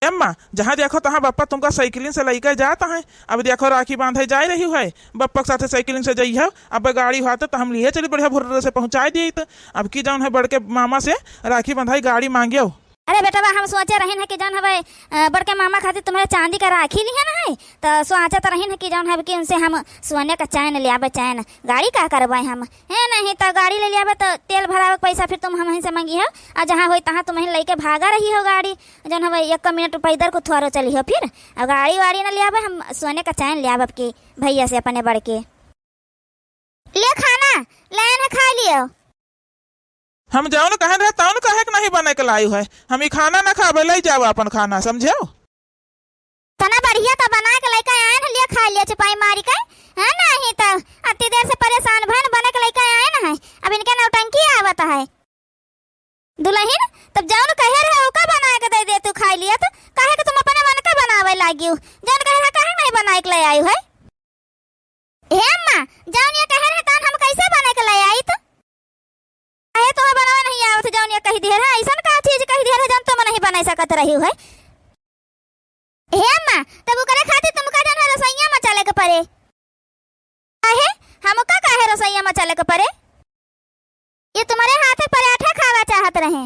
अम्मा जहाँ देखो तहाँ बप्पा तुमका साइकिलिंग से लेकर जाता है। अब देखो राखी बांधे जा रही है, बप्पा के साथ साइकिलिंग से जाइए। अब गाड़ी हाथ तो हम लिए चली बढ़िया भुर्र से पहुँचा दिए। तो अब की जाऊन है बढ़ के मामा से राखी बंधाई गाड़ी मांगे हो। अरे बेटा हम सोचे रहे हैं कि जौन हवे बड़के मामा खातिर तुम्हारे चांदी का राखी ली है ना है, तो सोचत रही है कि जौन है कि उनसे हम सोने का चैन ले आवे। चैन गाड़ी का करवाए हम है नहीं, तो गाड़ी ले लिया तो तेल भरावे पैसा फिर तुम हम से मांगी हो, और जहाँ हो तहाँ तुम्हें लेके भागा रही हो गाड़ी। जौन हवे 1 मिनट रुपये इधर को थोड़ा चली हो, फिर अब गाड़ी वाड़ी ना ले आवे, हम सोने का चैन ले आवे की भैया से अपने बड़के। ले खाना लेन खा लियो। हम जाओ न कहे रहता हूँ कहे नहीं बने के लाई है, हम ही खाना ना खावे ले जाओ अपन खाना, समझो। तना बढ़िया तो बना के लेके आए न, लिए खा लिया चुपाई मारी के है नहीं, तो अति देर से परेशान भन बने के लेके आए ना है। अब इनके नौटंकी आवत है दुल्हन, तब जाओ न कहे रहे का बना के दे तू खा लिया, तो कहे कि तुम अपने मन का बनावे लागी हो, जन कहे रहा कहे नहीं बना के ले आई है। हे अम्मा जाओ ये कहे रहे तन हम कैसे बना के ले आई, तो अरे तो बनावे नहीं आवत जाओ ये कही दे रहा ऐसा का चीज कही दे रहा जन तुम नहीं बना सकत रही है। हे अम्मा तब करे खातिर तुमका जन है रसोईया में चले के पड़े आहे, हमका काहे रसोईया में चले के पड़े। ये तुम्हारे हाथ पराठा खावा चाहत रहे,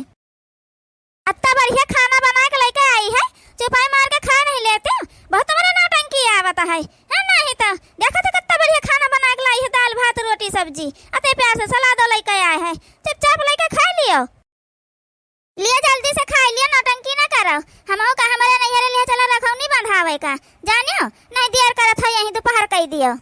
अत्ता बढ़िया खाना बना के लेके आई है, चुपाई मार के खा नहीं लेते, बहुत तुम्हारे नौटंकी आवत है नहीं। तो देखो तो कितना बढ़िया खाना बना के लाई है, दाल भात रोटी सब्जी अते प्यार से सलाद लेके आया है, चुपचाप लेके खा लियो। लिए जल्दी से खा लियो, नौटंकी ना करो। हमहु का हमारे नैहरे लिए चला रखौनी बंधावे का जानियो, नहीं देर करत है यहीं दोपहर कह दियो।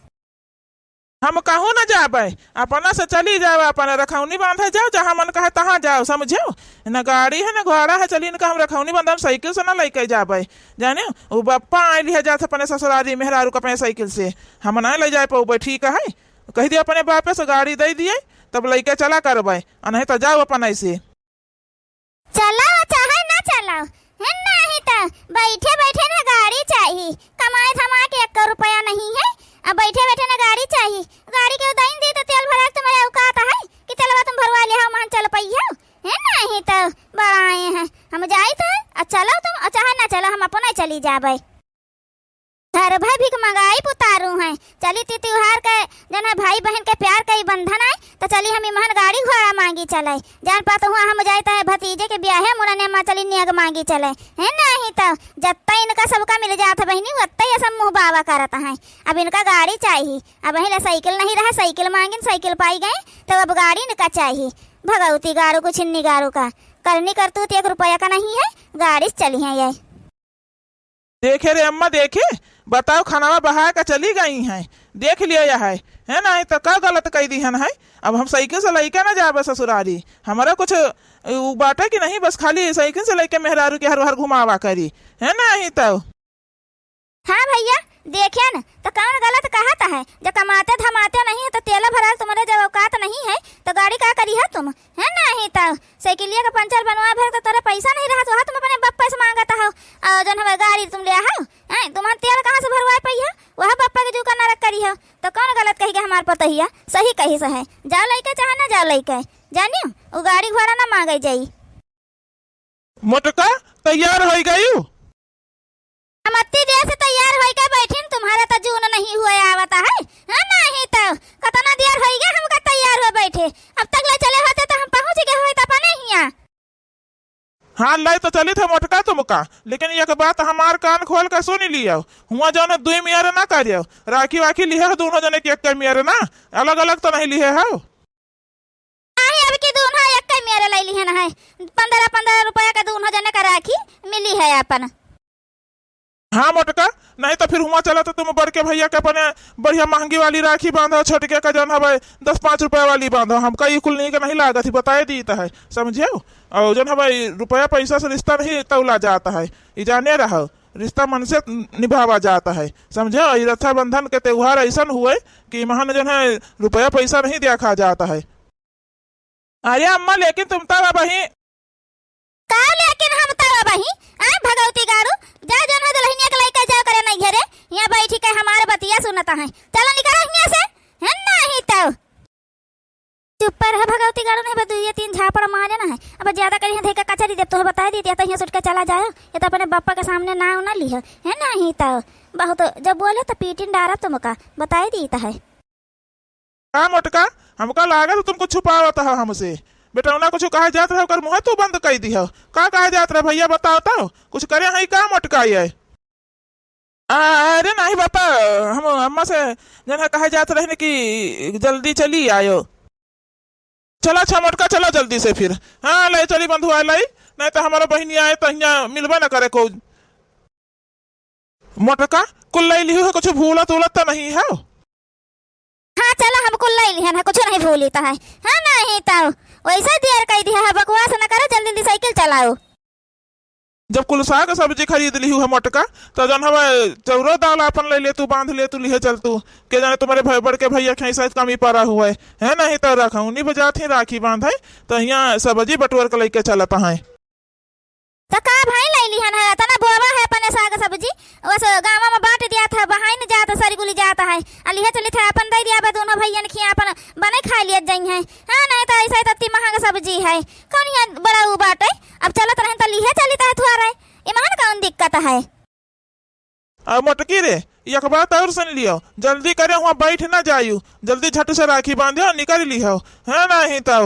हम कहूँ न जाबे, अपना से चली जाओ, अपना रखौनी बांधे जाओ, जहाँ मन कहे तहाँ जाओ, समझो। न गाड़ी है न घोड़ा है, चली न हम रखौनी बांधा साइकिल से न लेके जाबे जाने। वो बप्पा आयल है जाते अपने ससुरारी मेहरारू का अपने साइकिल से, हम नहीं ले जाए पाऊबे, ठीक है कह दिए अपने बापे से गाड़ी दे दिए तब लेके चला करबे, नहीं तो जाओ अपन ऐसे। चलाओ चाहे ना चलाओ है नहीं, तो बैठे बैठे ना गाड़ी चाहिए, कमाए धमा के 1 रुपया नहीं है, अब बैठे बैठे ना गाड़ी चाहिए। गाड़ी के उदाइन दी तो तेल भरा तुम्हारे औकात है कि चलवा तुम भरवा ले हो मान चल पई हो है नहीं, तो बड़ाए हैं हम जाई तो चलो तुम, चाहे ना चलो हम अपना चली जाबे। घर भाई भीख मंगाई पुतारू हैं, चली ती त्योहार के जन भाई बहन के प्यार के बंधन आए, तो चली हम महन गाड़ी घोड़ा मांगी चले, जान पात हुआ हम जाते है भतीजे के ब्याह मुरने में चली नियग मांगी चले है नहीं, तो जत्ता इनका सबका मिल जाता बहनी वत्ता ये सब मुँह बावा करता है। अब इनका गाड़ी चाहिए, अब वही साइकिल नहीं रहा, साइकिल मांगी साइकिल पाई गए, तो अब गाड़ी इनका चाहिए। भगवती गारू को छिन्नी गारू का करनी करतूत 1 रुपया का नहीं है, गाड़ी चली है ये। देखे रे अम्मा देखे, बताओ खाना बहा के चली गई हैं, देख लिया है ना, तो क्या गलत कह दी है। अब हम साइकिल से लेके ना जाबे ससुरारी, हमारा कुछ बाटे कि नहीं, बस खाली साइकिल से लेके मेहरारू के हर हर घुमावा करी है नहीं। तो हाँ भैया देखिए न, तो कौन गलत कहता है, जब कमाते धमाते नहीं है तो तेल भरा तुम्हारे जब औकात नहीं है, तो गाड़ी का करी है तुम है नहीं। तो साइकिलिया का पंचर बनवा भर तो तेरा पैसा नहीं रहा, तो तुम अपने बप्पा से मांगता हो, और जन हमारे गाड़ी तुम ले आओ तुम्हारा तेल कहाँ से भरवा पई है, वह बप्पा के जो का नरक करी हो, तो कौन गलत कही हमारे पतहिया सही कही से है। जाओ लेके चाहे ना जाओ लेके जानियो, वो गाड़ी घोड़ा ना मांगे जाई। मोटका तैयार हो गई, हम अत्ती देर से तैयार हो के बैठे, तुम्हारा तो जून नहीं हुआ आवता है नहीं, तो कितना देर हो गया हमका तैयार हो बैठे, अब तक ले चले होते तो हम पहुंच गए होते अपने हिया। हाँ लाई तो चली थे मोटका तुमका, लेकिन एक बात हमार कान खोल कर सुन लियो, हुआ जो ने 2 मियारे ना करियो, राखी वाखी लिए दोनों जने के 1 मियारे ना, अलग अलग तो नहीं लिए हो। अब की दोनों 1 मियारे ले ली है ना, 15-15 रुपया का दोनों जने का राखी मिली है अपन। हाँ मोटका, नहीं तो फिर हुआ चला तो तुम बड़के भैया के अपने बढ़िया महंगी वाली राखी बांधो, छोटके का जन है 10-5 रुपया वाली बांधो, हमका ये कुल नहीं का नहीं लागत ही बताए दी है, समझियो। और जन है रुपया पैसा से रिश्ता नहीं तौला जाता है, ये जाने रहो, रिश्ता मन से निभावा जाता है, समझो। रक्षाबंधन के त्योहार ऐसा हुए कि महान जन है रुपया पैसा नहीं देखा जाता है। अरे अम्मा लेकिन तुम तब बही का, लेकिन हम तब बही भगवती गारू जा जन है दुल्हनिया के लेके जा करे नहीं घरे, यहाँ बैठी के हमारे बतिया सुनता है, चलो निकल यहाँ से है नहीं। तो चुप पर है भगवती गारू, नहीं 2-3 झापड़ मारे ना है, है। अब ज्यादा करी है कचरी दे तो बता दी तो यहाँ सुट के चला जाओ, ये तो अपने बापा के सामने ना ना ली है नहीं तो बहुत जब बोले तो पीटिन डारा तुमका बताई दी है। हाँ मोटका, हमका लागा तो तुमको छुपावत है हमसे। बेटा उना कुछ कहा जात रहा कर मुँह तू बंद कर दी हो, का कहा जात रहा भैया बताओ तो कुछ करे है का मोटका ये? अरे नहीं बापा, हम अम्मा से जन कहा जात रहे कि जल्दी चली आयो। चला अच्छा मोटका, चलो जल्दी से फिर। हाँ ले चली बंधु आ लाई, नहीं तो हमारा बहनी आए तो यहाँ मिलबा न करे को। मोटका कुल लाई ली हो, कुछ भूलत उलत तो नहीं है? हाँ चलो हमको ले लिया ना, कुछ नहीं भूलता है। हाँ नहीं तो वैसा देर कह दिया है, बकवास न करो, जल्दी जल्दी साइकिल चलाओ। जब कुल साग सब्जी खरीद ली है मोटका तो जन हम चौरो दाल अपन ले ले तू बांध ले तू लिहे चल तू के जाने तुम्हारे भाई बड़के भैया के शायद कमी पड़ा हुआ है नहीं तो रखा उन्हीं बजा थी राखी बांध है तो यहाँ सब्जी बटुअर के लेके चलता है। तो का भाई ले लिया ना, तना बोवा है अपने साग सब्जी बस गाँव में बांट दिया था, बहाई न जाता सरी गुली जाता है, अलिहे चली था अपन दे दिया दोनों भैया ने खिया अपन बने खा लिया जाई है। हाँ नहीं तो ऐसा इतनी महंगा सब्जी है कौन यहाँ बड़ा वो बाटे, अब चलत रहे तो लिहे चली है थुआरा ईमान कौन दिक्कत है। अब मोटकी रे एक बात और सुन लियो, जल्दी करे वहाँ बैठ ना जायू, जल्दी झट से राखी बांधे और निकल लियो है नहीं तो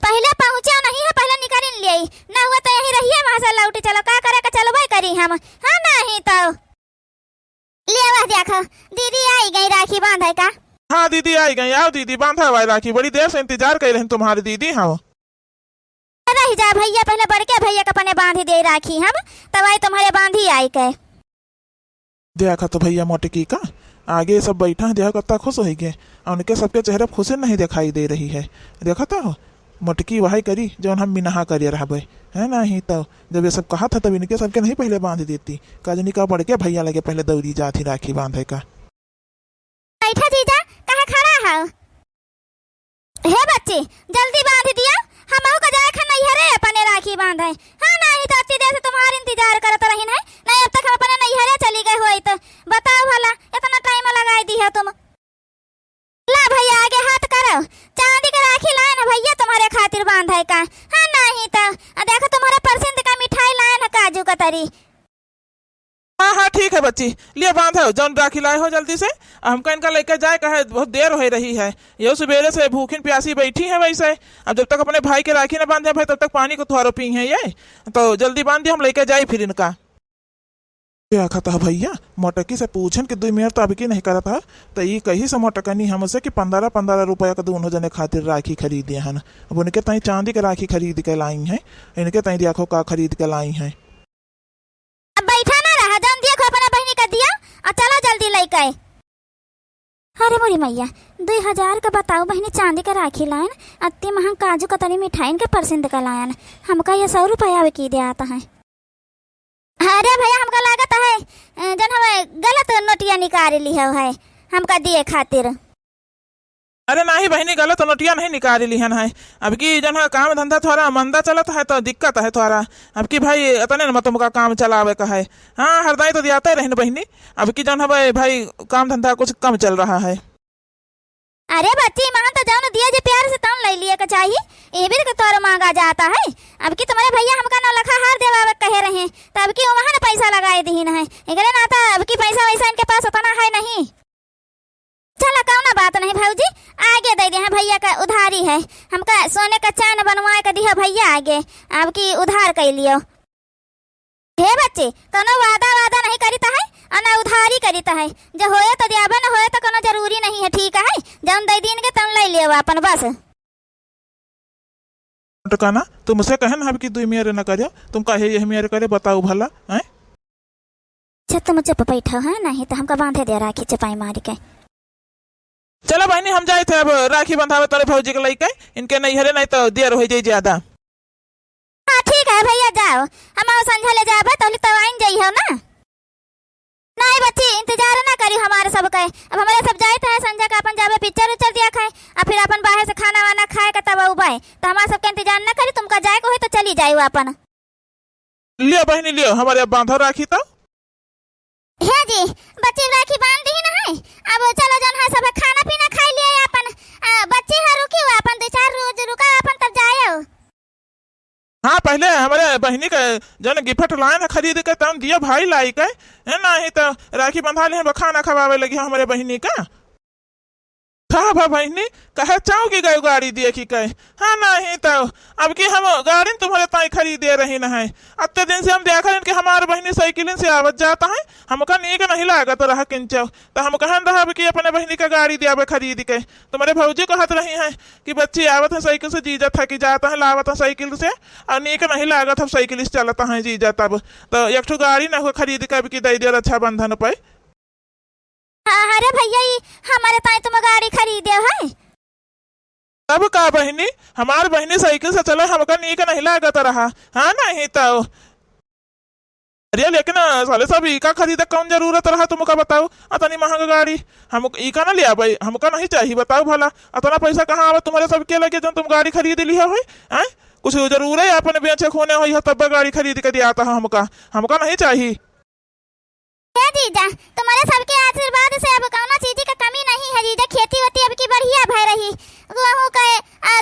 पहले पहुंचा नहीं है, पहले निकाल लिए ना हुआ तो यही रहिए वहां से लौटे चलो का करे का चलो भाई करी हम। हाँ नहीं तो ले वह देखो दीदी आई गई राखी बांधे का। हाँ दीदी आई गई, आओ दीदी बांधा हुआ राखी, बड़ी देर से इंतजार कर रहे तुम्हारी दीदी। हाँ रह जा भैया, पहले बड़के भैया का पने बांधी दे राखी हम, तब आई तुम्हारे बांधी आई के। देखा तो भैया मोटकी का आगे सब बैठा है, देखा कितना खुश हो गए, उनके सबके चेहरे खुशी नहीं दिखाई दे रही है। देखा तो मोटकी वही करी जो हम मिनहा करिए रहा है नहीं तो जब ये सब कहा था तब इनके सबके नहीं पहले बांध देती, काजनी का बढ़ के भैया लगे पहले दौड़ी जाती राखी बांधे का। बैठा जीजा कहाँ खड़ा है? हे बच्चे जल्दी बांध दिया, हम का जाए खा नहीं हरे अपने राखी बांधे। हाँ नहीं तो इतनी देर से तुम्हारे इंतजार करत रही है, नहीं अब तक हम अपने नहीं हरे चली गए हुई तो बताओ भला इतना टाइम लगाई दी है तुम। ला भैया आगे हाथ करो, चांदी का राखी लाए ना भैया तुम्हारे खातिर बांधे का। हाँ नहीं तो देखो तुम्हारे पसंद का मिठाई लाए ना काजू कतरी। हाँ हाँ ठीक है बच्ची, लिए बांधो जौन राखी लाए हो जल्दी से, हमको इनका लेकर जाए कहे बहुत देर हो रही है, ये सवेरे से भूखी प्यासी बैठी है वैसे। अब जब तक अपने भाई के राखी ना बांधे भाई तब तक पानी को थोड़ा पी है ये, तो जल्दी बांध दिए हम लेकर जाए फिर इनका। क्या खाता है भैया, मोटकी से पूछन कि 2 मिनट तो अभी की नहीं करा था तो ये कही से मोटकनी हमसे कि 15-15 रुपया का दोनों जने खातिर राखी खरीदे हैं। अब उनके तई चांदी के राखी खरीद के लाई हैं, इनके तई देखो का खरीद के लाई हैं। अब बैठा ना रहा, जन देखो अपने बहनी का दिया और चलो जल्दी लेके। अरे मोरी मैया 2000 का बताओ बहनी चांदी का राखी लायन, अति महंग काजू कतरी मिठाई के परसिंद का लायन, हमका ये 100 रुपया की दे आता है। अरे भैया हमका लागत है जन हमें गलत नोटिया निकाल ली है हमका दिए खातिर। अरे नहीं बहनी गलत नोटिया नहीं निकाल ली है, अब की जन काम धंधा थोड़ा मंदा चलता है तो दिक्कत है थोड़ा, अब की भाई इतने न तुमका काम चलावे का है। हाँ हरदाई तो दियाते रहे बहनी, अब की जन भाई काम धंधा कुछ कम चल रहा है। अरे बच्ची वहां तो जाओ दिया जे प्यार से तम ले लिया का चाहिए, ये भी तो तोर मांगा जाता है। अब की तुम्हारे भैया हमका न लखा हार देवा कहे रहे, तब की वहां न पैसा लगाए दी है एकरे ना था, अब की पैसा वैसा इनके पास उतना है नहीं। चला कौन बात नहीं भाऊजी, आगे दे दे भैया का उधारी है, हमका सोने का चैन बनवाए का दिया भैया आगे, अब की उधार कर लियो। हे बच्चे कोनो वादा नहीं करीता है और ना उधारी करीता है, जो होए तो दियाबे न होए तो कोनो जरूरी नहीं है, ठीक है जौन दे दिन के तन ले लियो अपन बस। टकाना तुमसे कहे ना कि 2 मिनट न करियो, तुम कहे यही मिनट करे बताओ भला है। अच्छा तुम चुप बैठो है, नहीं तो हमका बांधे दे राखी चपाई मारी के। चलो बहनी हम जाए थे अब राखी बंधावे तारे भौजी के लेके, इनके नहीं हरे नहीं तो देर हो जाए ज्यादा। हाँ ठीक है भैया जाओ, हम संझा ले जाबे तो आइन जाई हो ना। नहीं बच्ची इंतजार ना करी हमारे सब का, अब हमारे सब जाए थे संजय का अपन जाबे पिक्चर उचर दिया खाए और फिर अपन बाहर से खाना वाना खाए का तब उबाए, तो हमारे सबके इंतजार ना करी, तुमका जाए को है तो चली जाए अपन। लियो बहनी लियो हमारे अब बांधो राखी तो। हे जी बच्ची राखी बांध दी ना है, अब चलो जन है सब खाना पीना खा लिया अपन, बच्ची है रुकी हुआ अपन 2-4 रोज रुका अपन तब जाए। हाँ पहले हमारे बहनी का जन गिफ्ट लाए ना खरीद के तम दिया भाई लाई के है ना ही तो राखी बंधा ले खाना खवावे लगी हमारे बहनी का कहा भा बहनी कहे चाहो कि गए गाड़ी दिए कि कहे हाँ नहीं तो अब कि हम गाड़ी तुम्हारे ताई खरीदे रही न है अत्ते दिन से हम देखा कि हमारे बहनी साइकिल से आवत जाता है हमका नीक नहीं लागत रहा किंचो तो हम कहन रहा कि अपने बहनी का गाड़ी दिया खरीद के तुम्हारे भौजी कहत रही हैं कि बच्ची आवत है साइकिल से जीजा था कि जाता है लावत है साइकिल से और नीक नहीं लागत हम साइकिल से चलता है जीजा तब तो एक ठो गाड़ी ना हो खरीद के अब की दे दिया रक्षाबंधन पे अरे भैया ये हमारे ताई तुम गाड़ी खरीदे है तब का बहनी हमार बहनी साइकिल से चले हमका नीक नहीं लागत रहा हाँ नहीं तो अरे लेकिन साले सब इका खरीदे कौन जरूरत रहा तुमका बताओ अतनी महंगा गाड़ी हम इका ना लिया भाई हमका नहीं चाहिए बताओ भला अतना पैसा कहाँ आवे तुम्हारे सबके लगे जब तुम गाड़ी खरीद लिया हुई है कुछ जरूर है अपने बेचे खोने हुई तब गाड़ी खरीद के दिया था हमका नहीं चाहिए जीजा तुम्हारे सबके आशीर्वाद से अब कौनो चीज की कमी नहीं है जीजा खेती होती अब की बढ़िया भर रही गेहूं का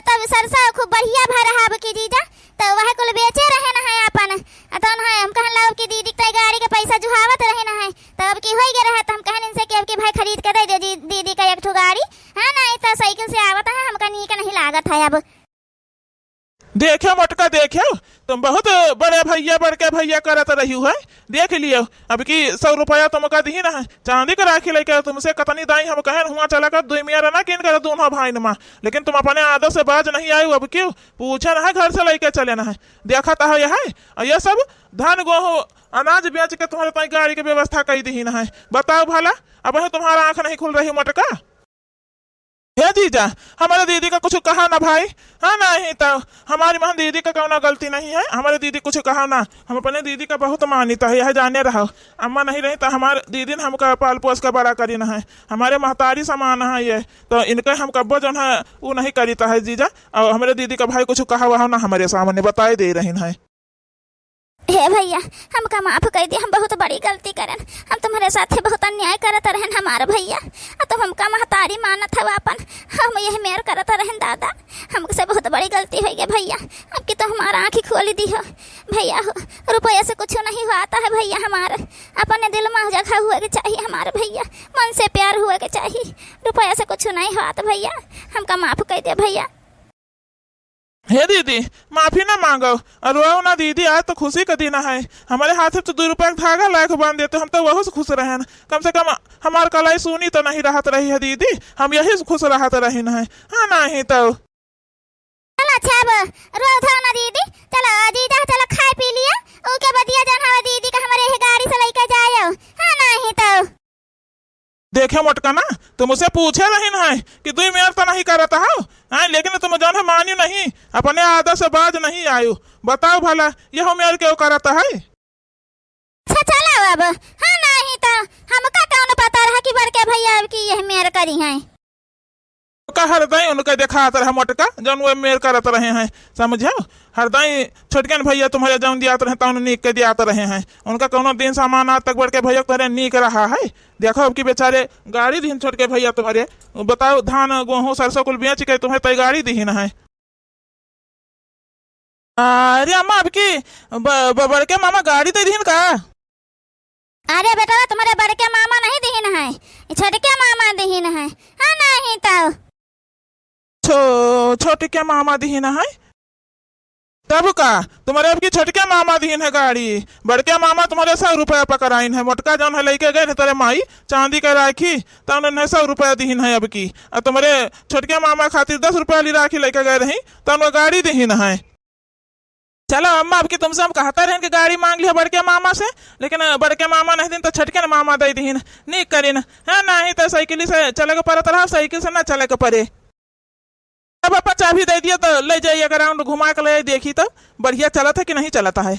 तब सरसों खूब बढ़िया भर रहा अब की जीजा तो वह कुल बेचे रहे ना है अपन अतन है हम कहन लाओ की दीदी की गाड़ी के पैसा जुहावत रहे ना है तो अब की होई गे रहा तो हम कहन इनसे कि अब की भाई खरीद के दे दे दीदी का एक ठो गाड़ी हां नहीं तो साइकिल से आवत है हमका नीक नहीं लागत है अब देखो मटका देखो तुम बहुत बड़े भैया बड़के भैया करत रही है देख लियो अब की 100 रुपया तुमका दी ना है चांदी का राखी लेके तुमसे कतनी दाई हम कहन हुआ चला कर 2 मियाँ ना किन कर दोनों भाई नमा लेकिन तुम अपने आदत से बाज नहीं आये अब क्यों पूछा ना है घर से लेके चले ना है देखा था ये सब धान गेहूं अनाज बेच के तुम्हारे पास गाड़ी की व्यवस्था कर दी ना है बताओ भला अब तुम्हारा आंख नहीं खुल रही मटका हे जीजा हमारे दीदी का कुछ कहा ना भाई हाँ नहीं तो हमारी बहन दीदी का कौन गलती नहीं है हमारे दीदी कुछ कहा ना हम अपने दीदी का बहुत मान्यता है यह जाने रहो अम्मा नहीं रही तो हमारे दीदी ने हमका पाल पोस का बड़ा करी ना है हमारे महतारी समान है ये तो इनका हम कब्बो जो है वो नहीं करीता है जीजा और हमारे दीदी का भाई कुछ कहा वहा ना हमारे सामने बताए दे रही है हे भैया हमका माफ कर दिया हम बहुत बड़ी गलती करन हम तुम्हारे साथ बहुत अन्याय करत रहन हमारे भैया तो हमका महतारी मानत है अपन हम यह मेर करत रहन दादा हमसे बहुत बड़ी गलती हो गई भैया अब की तो हमारा आँख खोल दी हो भैया हो रुपया से कुछ नहीं होता है भैया हमारे अपने दिल में जगह हुए के चाहिए हमारे भैया मन से प्यार हुए के चाहिए रुपया से कुछ नहीं होता भैया हमका माफ कर दिया भैया हे दीदी माफी ना मांगो और वो ना दीदी आज तो खुशी का दिन है हमारे हाथ से तो 2 रुपया का धागा लायक बांध देते हम तो वह से खुश रहे कम से कम हमार कलाई सुनी तो नहीं रहत रही है दीदी हम यही खुश रहत रही है हाँ नहीं तो चलो अच्छा अब रो धो ना दीदी चलो जीजा चलो खाए पी लिया ओके बदिया जन हवा दीदी का हमारे गाड़ी से लेके जायो हाँ नहीं तो देखे मटका ना तुम उसे पूछे रही ना है कि 2 मिनट तो नहीं करता हो लेकिन तुम जान मानी नहीं अपने आदत से बाज नहीं आयो बताओ भला यह मेयर क्यों करता है अच्छा चलो अब हाँ नहीं तो हमका कौन पता रहा कि बड़के भैया की यह मेयर करी है हरदई उनका दिखाता रहा मटका जौन वो मेयर करत रहे हैं समझो हरदई छोटकन भैया तुम्हारे जौन दियात रहे तौन नीक के दियात रहे हैं उनका कोनो दिन सामान आज तक बड़के भैया तुम्हारे नीक रहा है देखो अब की बेचारे गाड़ी दी छोटके भैया तुम्हारे बताओ धान गेहूं सरसों कुल बेच के तुम्हें तय गाड़ी दी ना है अरे अम्मा अब की बड़के मामा गाड़ी दे दी का अरे बेटा तुम्हारे बड़के मामा नहीं दीन है छोटके मामा दीन है हाँ नहीं तो छोटे क्या मामा दीन है तब का तुम्हारे अब की छोटके मामा दीन है गाड़ी बड़के मामा तुम्हारे 100 रुपया पकड़ाइन है मोटका जौन है लेके गए तेरे माई चांदी का राखी तो उन्होंने 100 रुपया दीन है अब की और तुम्हारे छोटके मामा खातिर 10 रुपया ली राखी लेके गए रही तो उन्होंने गाड़ी दीन है चलो अम्मा अब की तुमसे हम कहते रहे कि गाड़ी मांग लिया बड़के मामा से लेकिन बड़के मामा नहीं दिन तो छोटके न मामा दे दीन नहीं करीन है नहीं तो साइकिल से चले के पड़त रहा साइकिल से ना चले के पड़े अब अपा चाबी दे दिया तो ले जाइए ग्राउंड घुमा के ले देखी तो बढ़िया चलता है कि नहीं चलता है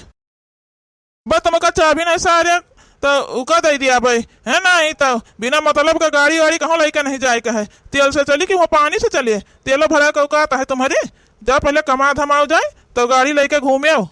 बस तुमका चाबी नहीं सारे तो उका दे दिया भाई है नहीं तो बिना मतलब का गाड़ी वाड़ी कहाँ लेके नहीं जाए का है तेल से चली कि वो पानी से चलिए तेलो भरा का उकाता है तुम्हारे जब पहले कमा धमाओ जाए तो गाड़ी लेके घूमे आओ